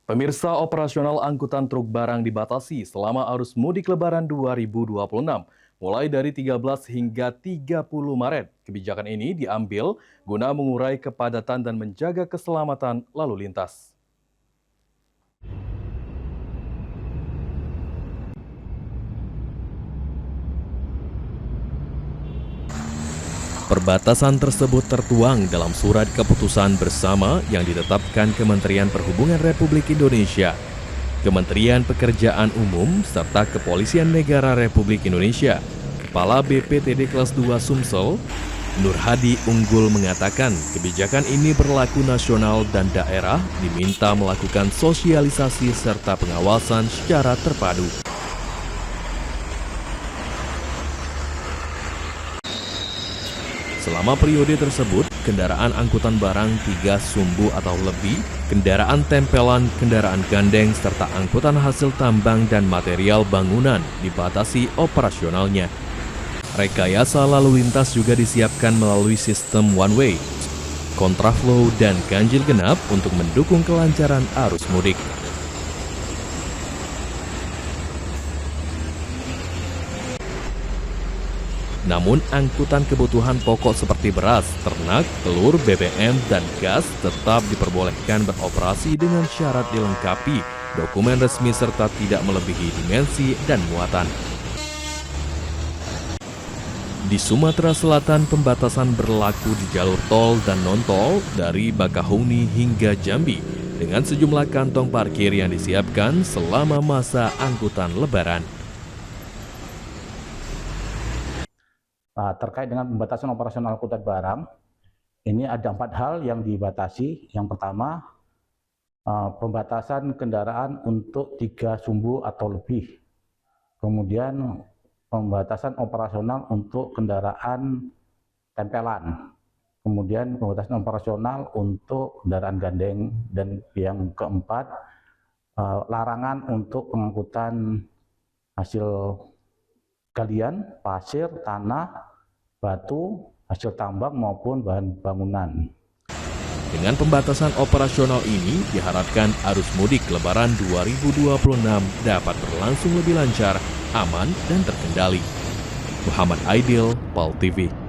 Pemirsa, operasional angkutan truk barang dibatasi selama arus mudik Lebaran 2026, mulai dari 13 hingga 30 Maret. Kebijakan ini diambil guna mengurai kepadatan dan menjaga keselamatan lalu lintas. Perbatasan tersebut tertuang dalam surat keputusan bersama yang ditetapkan Kementerian Perhubungan Republik Indonesia, Kementerian Pekerjaan Umum, serta Kepolisian Negara Republik Indonesia. Kepala BPTD Kelas 2 Sumsel, Nur Hadi Unggul mengatakan kebijakan ini berlaku nasional dan daerah diminta melakukan sosialisasi serta pengawasan secara terpadu. Selama periode tersebut, kendaraan angkutan barang 3 sumbu atau lebih, kendaraan tempelan, kendaraan gandeng, serta angkutan hasil tambang dan material bangunan dibatasi operasionalnya. Rekayasa lalu lintas juga disiapkan melalui sistem one-way, kontraflow, dan ganjil genap untuk mendukung kelancaran arus mudik. Namun, angkutan kebutuhan pokok seperti beras, ternak, telur, BBM, dan gas tetap diperbolehkan beroperasi dengan syarat dilengkapi dokumen resmi serta tidak melebihi dimensi dan muatan. Di Sumatera Selatan, pembatasan berlaku di jalur tol dan non-tol dari Bakahuni hingga Jambi dengan sejumlah kantong parkir yang disiapkan selama masa angkutan Lebaran. Terkait dengan pembatasan operasional angkutan barang, ini ada 4 hal yang dibatasi. Yang pertama, pembatasan kendaraan untuk 3 sumbu atau lebih. Kemudian, pembatasan operasional untuk kendaraan tempelan. Kemudian, pembatasan operasional untuk kendaraan gandeng. Dan yang keempat, larangan untuk pengangkutan hasil galian, pasir, tanah, batu, hasil tambang maupun bahan bangunan. Dengan pembatasan operasional ini, diharapkan arus mudik Lebaran 2026 dapat berlangsung lebih lancar, aman, dan terkendali. Muhammad Aidil, PAL TV.